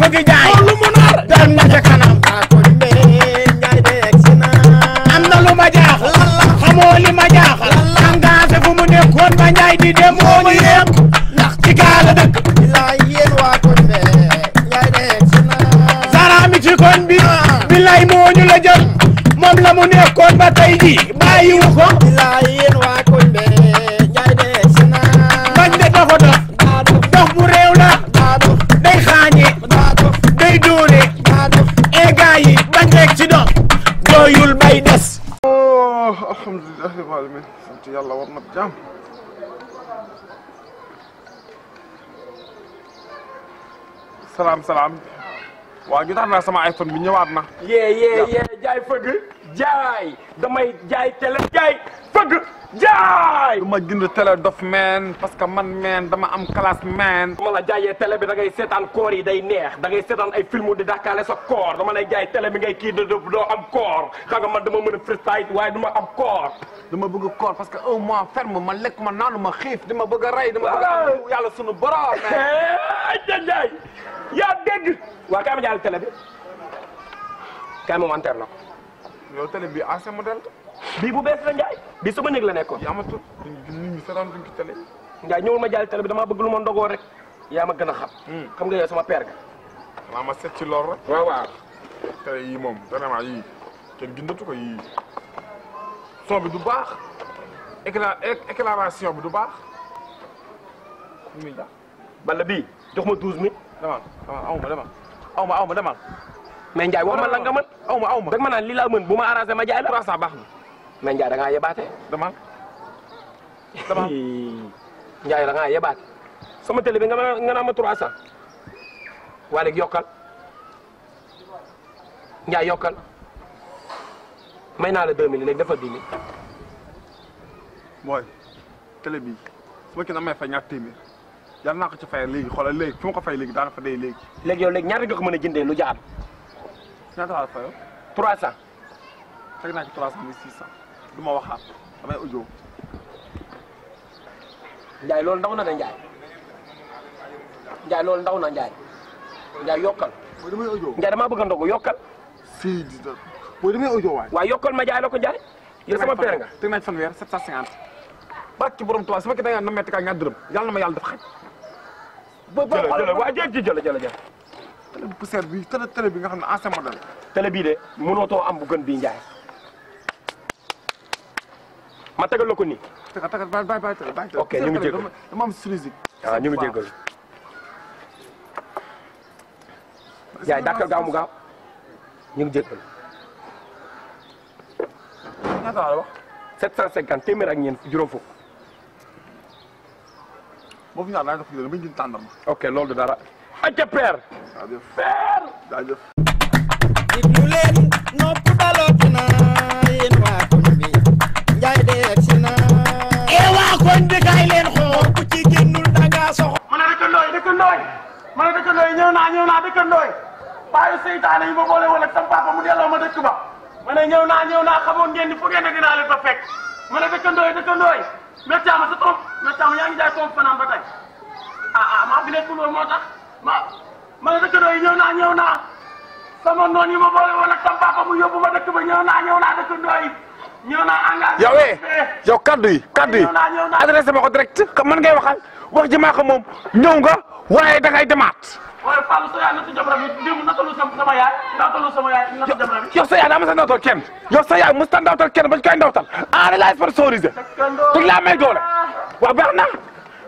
fëgg jaay lu mu nar dem na ca kanam am na lu ma jaaxal xamoo li ma jaaxal engagé fu mu nekkoon ba njaay di dem moo ñu yem ndax ci gaala dëkk Zara mi ci koñ bi billaay moo ñu la jël moom la mu nekkoon ba tey ji bàyyiwu ko bañ de dafa dox bu réew la day xaañe day dóore e gaa yi bañ rek ci dox doyul bay des alhamdulilah rabbil alamin sant yàlla war na jàmm salaam waaw gi tax naa sama iPhone bi ñëwaat na yee jaay fëgg jaay damay jaay télé jaay fëgg jaay du ma jënd télé dof meen parce que man meen dama am classe meen ma la jaayee télé bi da ngay seetaan koor yi day neex da ngay seetaan ay film di dàkkaale sa koor dama lay jaay télé bi ngay kii doo am koor xam nga man dama mën a freestyle waaye du ma am koor dama bëgg koor parce que un mois ferme ma lekk ma naanu ma xiif dama bëgg a rey dama bëgg a yàlla sunu borom jaay yaa dégg waa kaay ma jaay télé bi kaay ma wanteer la ko yow télé bi ancien modèle bii bu bees la Ndiaye bii sama néeg la nekkoon yi amatul nit ñi seetaan duñ ci télé Ndiaye ñëwul ma jaay télé bi damaa bëgg lu ma ndogoo rek yaa ma gën a xam xam nga yow sama père ga xanaa ma seet ci lool rek waaw télé yii moom vraiment yii kenn gindatu ko yii son bi du baax éclairage bi du baax muy da bala bii jox ma 12000 demal aw ma demal mais Ndiaye wax ma la nga mën aw ma dag ma naan lii laa mën bu ma arrangé ma jaay la 300 baax na mais Ndiaye da ngaa yebaate demal Ndiaye da ngaa yebaate sama télé bi nga naan ma 300 waa léegi yokkal Ndiaye yokkal may naa la 2000 léegi dafa 10 000 mooy télé bi su ma kii na may fay ñaar téeméer yàlla naa ko ci fay léegi xoolal léegi fu ma ko fay léegi daana fa day léegi léegi yow léegi ñaata nga ko mën a jëndee lu jaar ñaata laa fayoo 300 teg naa ci 300 600 du ma waxaat damay audio Ndiaye loolu ndaw na de Ndiaye loolu ndaw na Ndiaye yokkal mooy damay audio Ndiaye damaa bëgg a ndogu yokkal si di mooy damay audio waay waaw yokkal ma jaay la ko Ndiaye yow sama père nga teg naa ci fanweer 750 barki borom tubaab su ma kii da nga na metti ka ñaar dërëm yàlla na ma yàlla def xaj jël waa jël télé bu poussière bi télé bi nga xam ne ancien modèle télé bii de mënootoo am bu gën bii Ndiaye ma tegal la ko nii tegal bàyyi télé ok ñu ngi jégalu dama am musique waaw ñu ngi jégalu Ndiaye dàkkal gaaw mu gaaw ñu ngi jégalu ñaata la wax 750 téeméer ak ñeent juróom fukk boobu ñaar laa def yéen ba ñu jënd tàndarma ok loolu du dara acca père jaajëf père jaajëf diglu leen nopp dalooti na yéen waa koñ bi Ndiaye de egsi na waa koñ bi kaay leen xool ku ci génnul danga soxo ma ne dëkkandooy ñëw naa dëkkandooy bàyyi seytaane yi ma boole woon ak sama papa mu delloo ma dëkk ba ma ne ñëw naa xamoon ngeen ni fu ngeen ne dinaa leen fa fekk ma ne dëkkandooy méttiama sa toom méttiama yaa ngi jaay toom fanaan ba tey maa fi nekkul woon moo tax ma ne dëkkandooy ñëw naa sama noon yi ma boole woon ak sama papa mu yóbbu ma dëkk ba ñëw naa dëkkandooy ñëw naa engagé yow kaddu yi adressé ma ko direct man ngay waxal wax ji maa ko moom ñëw nga waaye dangay demaat waaye Fallou sa yaay natu jabra bi démb natalu sama yaay ndawtalu sama yaay natu jabra bi yow sa yaay daa ma sa ndawtal kenn yow sa yaay mos ta ndawtal kenn bañ koy ndawtal da laa sponsorisé teg laa may doole waaw baax na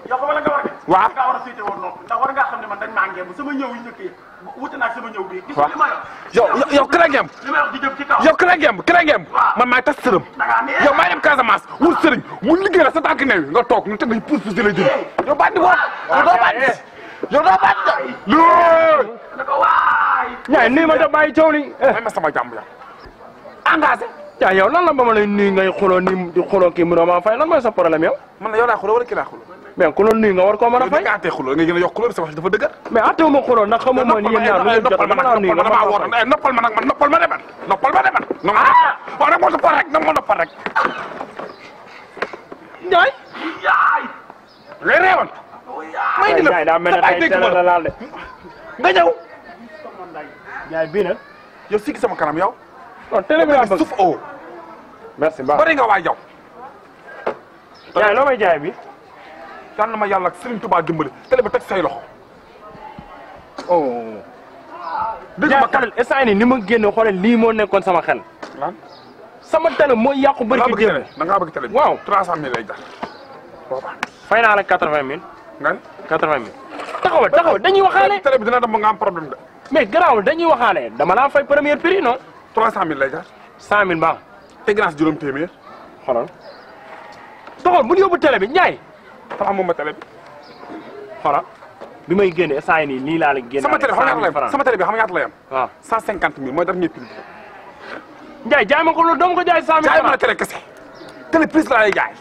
yow xam nga la nga war a waaw nga war a féete woon noonu ndax war ngaa xam ne man dañ maa ngeem sama ñëw yi njëkk yi wuute naa sama ñëw bi gis li ma yow kër a ngeem li may wax di jëm ci kaw yow kër a ngeem man maay tas sërëm yow maa dem Casamance wul sëriñ mu liggéey la sa tànk neew nga toog ñu te dañ puus puus di la jël yow bandi ko yow doo bandi lool na ko waay ñaay nii ma def bàyyi coow li may ma sama jàmm yow engagé yaa yow lan la ba ma lay nuyu ngay xuloo nii di xuloo kii mu ma fay lan mooy sa problème yow man la yow laa xuloo wala kii laa xuloo mais ku la nuyu nga war koo mën a fay nga àttee xuloo nga gën a yokk xuloo sa wax dafa dëgër mais attewu ma xuloo nag xamoo ma ni yéen ñaar lu ngeen jot dama laa nuyu nga damaa woote noppal ma nag man noppal ma demal waaw rek moo noppal rek moo noppal rek Ndiaye yaay ngay reewoon may di la Ndiaye daa mel ne tey teel la laal de nga ñëw jaay bii nag. yow siggi sama kanam yow. non télé bi laa bëgg suuf oo. merci baax bari nga waay yow. jaay loo may jaay bi. yal na ma yàlla ak Serigne Touba dimbali télé bi teg say loxo. oh. dégg jaay ma kat xoolal instant ni ma génne xoolal lii moo nekkoon sama xel. lan. sama télé mooy yàqu bëri ki démb. da ngaa bëgg télé bi. waaw 300 000 lay jar. boobaa. fay naa la 80 000. nga ne. 80 000. taxawal dañuy waxaale. télé bi dina dem ba nga am problème de. mais garaawul dañuy waxaale dama laa fay premier prix non. 300 000 lay jar. 100 000 baax. te grâce juróom téeméer. xoolal. taxawal bu ñu yóbbu télé bi Ndiaye. tax moom ma télé bi. xoolal bi may génne instant yii nii laa la génne. sama télé xam nga ñaata lay am sama télé bi xam nga ñaata lay am. waaw 150 000 mooy dernier prix. Ndiaye jaay ma ko loolu dama ko jaay 100 000. jaay ma la télé kese. télé prise laa lay jaay.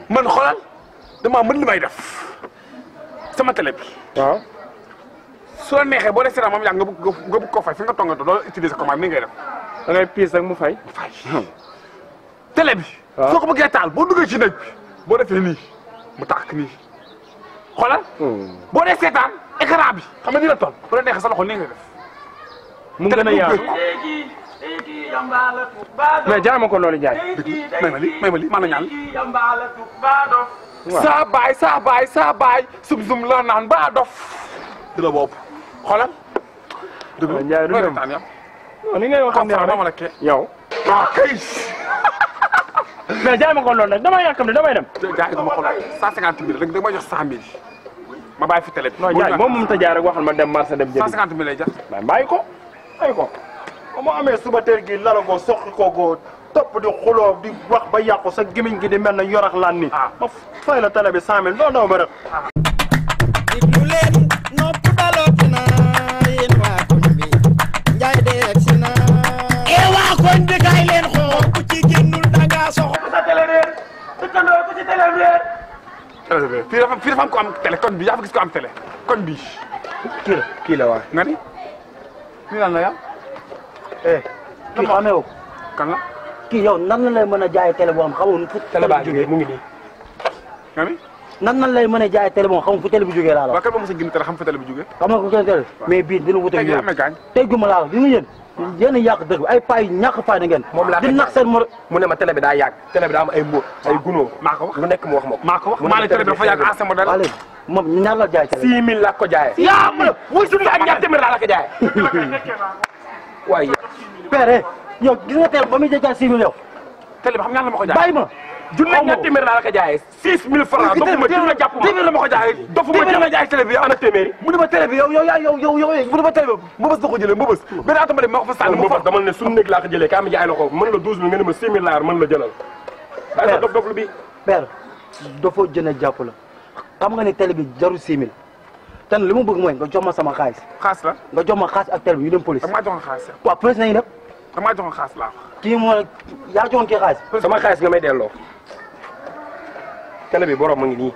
man xoolal damaa mën li may def sama télé bi. waaw. su la neexee boo dee seetaan moom yaa nga bëgg koo fay fi nga tongantoo doo utiliser commande ni ngay def. da ngay piis rek mu fay. télé bi. waaw soo ko bëggee taal boo duggee ci néeg bi boo defee nii mu tàkk nii xoolal. boo dee seetaan écran bi xam nga ni la toll bu la neexee sa loxo nii ngay def. mu gën a yaatu. mais jaay ma ko loolu jaay. may ma lii maa na ñaan. saa baay sum la naan baa dof. di la bopp xoolal. dëgg la Ndiaye du looy dem retaan yow. ni ngay wax ne ma la kee. yow. waaw kay. mais jaay ma ko loolu nag damay yàkkam ne damay dem. jaay dama xoolal 150 000 rek da ma jox 100 000 ma bàyyi fi télé bi. non jaay moom ta jaay rek waxal ma dem marché dem jëndi. 150 000 lay jar. mais bàyyi ko bàyyi ko. ba mu amee suba teel gi lala ko soqi ko ko topp di xuloo di wax ba yàqu sa gémmiñ gi di mel na yorax laan ni ma fay la télé bi 100 000 doo daw ba rek. diglu leen nopp dalooti na yéen waa koñ bi Ndiaye de egsi na. waa koñ bi kaay leen xool ku ci génnul dangaa soxla. ku sa télé réer dëkkandoo ku ci télé réer. fii dafa am ko am télé koñ bi yaa fa gis ko am télé koñ bi. kii la waay. nga ni. nii lan la yaa. kii xamee wu kan la. kii yow nan la lay mën a jaay télé boo xam xamul fu télé bi jógee mu ngi nii. nga ni. nan lay mën a jaay télé boo xamul fu télé bi jógee laa la waa kan moo mos a génn télé xam fa télé bi jógee. xam nga ko kenn télé mais bii dina wute tey jii yow amee gaañ. tey guma laa la di nga yéen a yàq dëkk bi ay paa yu ñàkk fayda ngeen moom laa di nax seen mor mu ne ma télé bi daa yàgg. télé bi daa am ay mbóot ay gunóor. maa ko wax lu nekk mu wax ma ko. maa ko wax maa ne télé bi dafa yàgg ancien modèle. waa léegi moom ñaar la jaay télé 6 000 laa ko jaayee. yaa ma ne wuy suñu ak ñaar téeméer laa la ko jaayee. waaye. père yow gis nga télé ba muy jaay 6 000 yow télé bi xam nga la ma ko jaay. bàyyi ma junne ak ñaar téeméer laa la ko jaayee. 6 000 francs dofuma junne jàpp ma. téeméer la ma ko jaay. dofuma téeméer la ma junne jaay télé bi ana téeméeri. mu ne ma télé bi yow mu ne ma télé bi mbëbës la ko jëlee mbëbës. benn atama dem ma ko fa sànni boobu dama ne suñu néeg laa ko jëlee kaa mi jaay la ko mën la 12 000 nga ne ma 6 000 laa yor mën la jëlal. daa dof dof lu bi. père dafa jënd jàpp la xam nga ni télé bi jarul 6 000 te li mu bëgg mooy nga jox ma sama xaalis xaas la. nga jox ma xaalis ak télé bi ñu dem police da maa joxoon xaalis waaw police nañu def da maa joxoon xaalis laa kii moo yaa joxoon kii xaalis sama xaalis nga may delloo. télé bi borom mu ngi nii.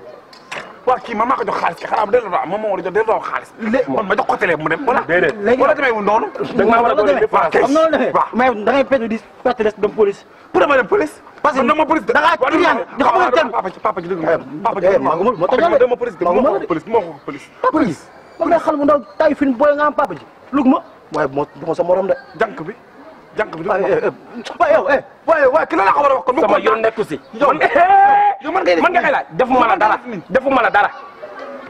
waaw kii man maa ko jox xaalis ki xanaa delloo moom moo war a jox delloo xaalis. man ma jox ko télé mu dem voilà. déedéet léegi wala demee wu noonu. da nga maa war a doon waaw kay am na la demee waaw. mais da ngay perte di perte des dem police pour dama dem police. parce que man ma police da ngaa client di xam nga télé papa ji dëgg papa ji maa ngi ma tojale dama police maa ngi ma de police moo ko police. papa ji moom day xal mu ndaw tay fin booy nga am papa ji lug ma waaye moo du ma sa morom de jànk bi waaye yow waaye ki la ko war a wax kon. sama yoon nekku si. yow man ngay man nga xëy laaj defuma la dara defuma la dara.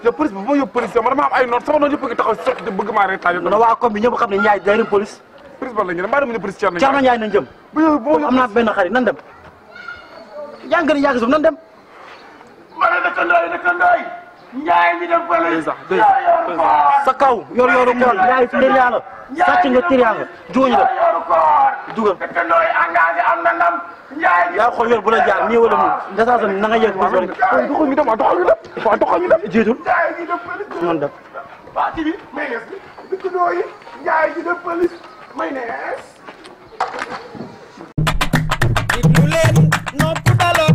yow police bi bu ma yóbbu police yow man dama am ay noon sama noon yëpp a ngi taxaw sotti bëgg maa reetaan na waa comme bi ñëpp xam ne ñaay day dem police police ban la ñu ne maa dem ñu police Thierno Thierno Ndiaye nañ jëm am naa benn xarit nan dem yaa ngi yàgg suuf nan dem ma ne dëkkandoo yi Ndiaye ñu dem police. sa kaw yor koor yaay tiriyaa nga sàcc nga tiriyaa nga juguñu la dugal dëkkandoo yi engagé am na ndam Ndiaye yaa xool yor bu la jaar nii wala mu ndesasa na nga yegg bis ba rek doxal ñu dem waaw doxal ñu dem jiitul Ndiaye ñu dem police. nan dem waa ci bi may nees bi dëkkandoo yi Ndiaye ñu dem police may nees. diglu leen nopp dalooti